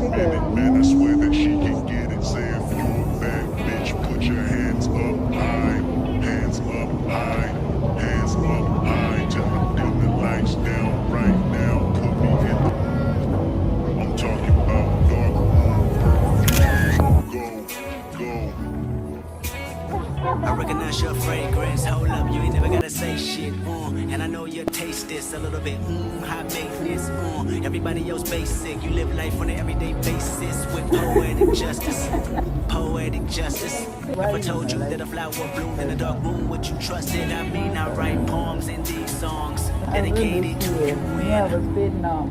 minute, man, I swear that she can get it. Say if you a bad bitch, put your hands up high, hands up high, hands up high. Tell me dim the lights down right now. Put me in the. I'm talking about dark room, perfume. Go. I recognize your fragrance. Hold up, you ain't never gotta say shit. And I know you taste this a little bit. High maintenance. Everybody else basic. You live life on an everyday basis with poetic justice. Poetic justice. If I told you that a flower bloomed in a dark room, would you trust it? I mean, I write poems in these songs dedicated to you.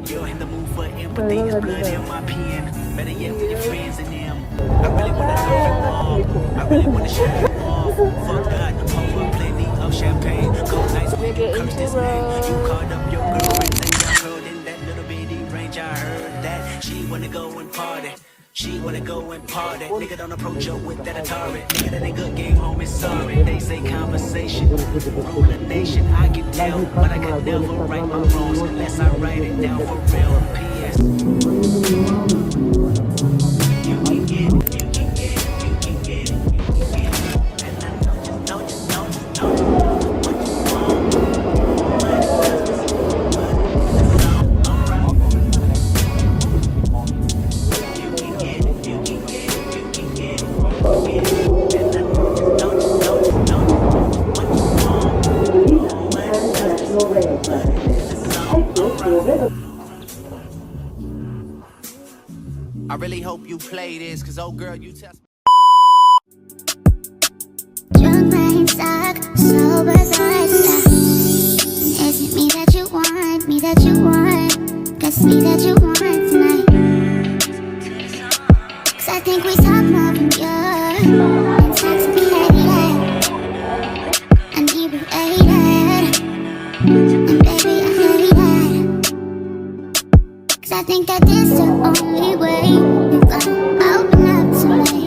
You're in the mood for empathy. There's blood in my pen. Better yet, with your friends and them. I really wanna know you all. I really wanna show you off. Fuck God, over plenty of champagne. Cold nights when you curse this man. You called up your girlfriends and your girl in that little bitty range. I heard that she wanna go and party. She wanna go and party. Nigga don't approach her with that Atari. Nigga that ain't good game home is sorry. They say conversation rule the nation. I can tell, but I could never right my wrongs unless I write it down for real. P.S. You can get it, you can get it, you can get it, you can get it. And I know you know what you want. It's alright. You can get it, you can get it, you can get it, you can get it. And I know you know what you want. I really hope you play this, cause oh girl, you test me. Drunk brain suck, sober thoughts stuck. Is it me that you want, me that you want? Guess me that you want tonight. Cause I think we talk more when you're intoxicated, inebriated. And baby, I hate it. Cause I think that this the only way you're gonna open up to me.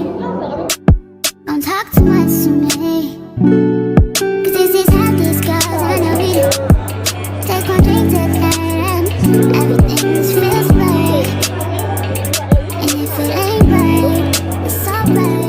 Don't talk too much to me. Cause this is how this goes. I know you take one drink to that. Everything just feels right. And if it ain't right, it's alright.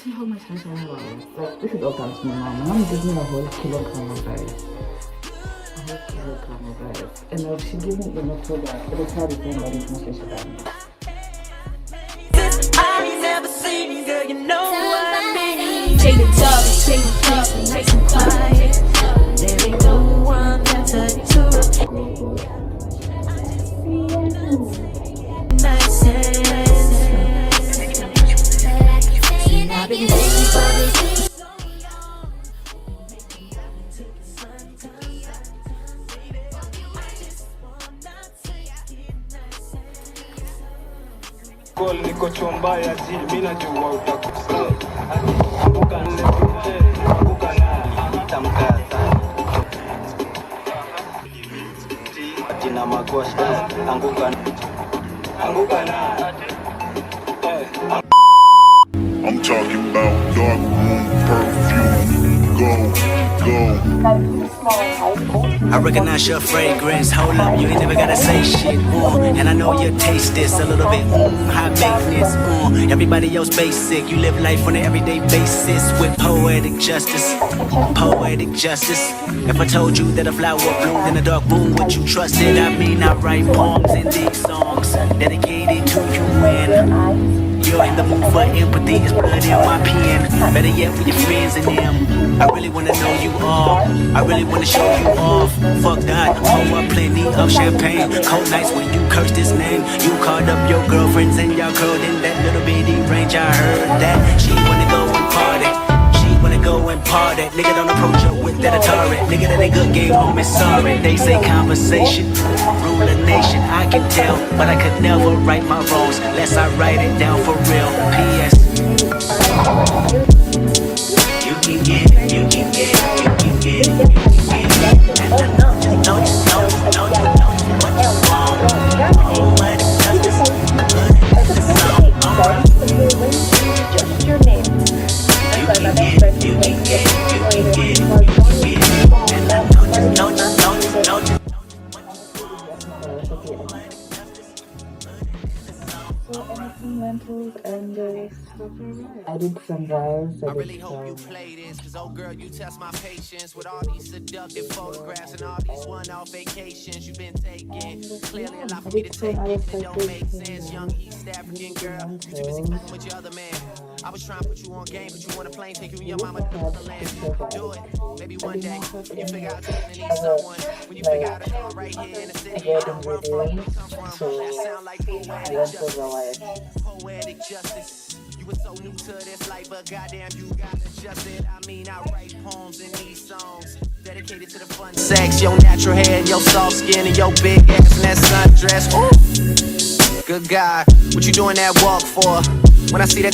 see how much rice I have. Like, this is all thanks to my mom. My mom gives me a whole kilogram of rice. A whole kilogram of rice. And if she gives me enough for that, it'll tell the same body much as she does. I never seen, girl, you know what I mean. Take the talk, take the peace, and take some quiet. There ain't no one better to nice and I've been thinking for this. Gol niko chomba ya zi, mina jua utakusa. Anguka na itamkata. Jina makosa, anguka na. I'm talking about dark room perfume. Go. I recognize your fragrance. Hold up, you ain't never gotta say shit. And I know you taste this a little bit. High maintenance. Everybody else basic. You live life on an everyday basis with poetic justice. Poetic justice. If I told you that a flower bloomed in a dark room, would you trust it? I mean, I write poems in these songs dedicated to you and you're in the mood for empathy, it's blood in my pen. Better yet with your friends and them. I really wanna know you all. I really wanna show you off. Fuck that, pour up plenty of champagne. Cold nights when you cursed his name. You called up your girlfriends and y'all curled in that little bitty range. I heard that she wanna go and party. She wanna go and party. Nigga don't approach her with that Atari. Nigga that ain't good game home is sorry. They say conversation rule a nation. I can tell, but I could never right my wrongs unless I write it down for real. P.S. You can get it, you can get it, you can get it, you can get it. And I know you what you want. Oh, what it does, but it's so alright. Just your name. You can get it, you can get it, you can get it, you can get it. And I know you. So everything went through and I did some rice. I really hope you play this, cause oh girl, you test my patience with all these seductive photographs and all these one-off vacations you've been taking. Clearly a lot for me to take in that don't make sense. Young East African girl, but you busy fucking with your other man. I was trying to put you on game, but you want a plane, take you and your mama to the land. Do it, maybe one day, when you figure out you're gonna need someone. When you figure out a girl right here in the city, I don't run from where you come from. That sound like poetic justice. Poetic justice. You were so new to this life, but goddamn, you got adjusted. I mean, I write poems in these songs dedicated to the fun sex, your natural hair, your soft skin, and your big ass and that sundress. Ooh. Good God, what you doing that walk for? When I see that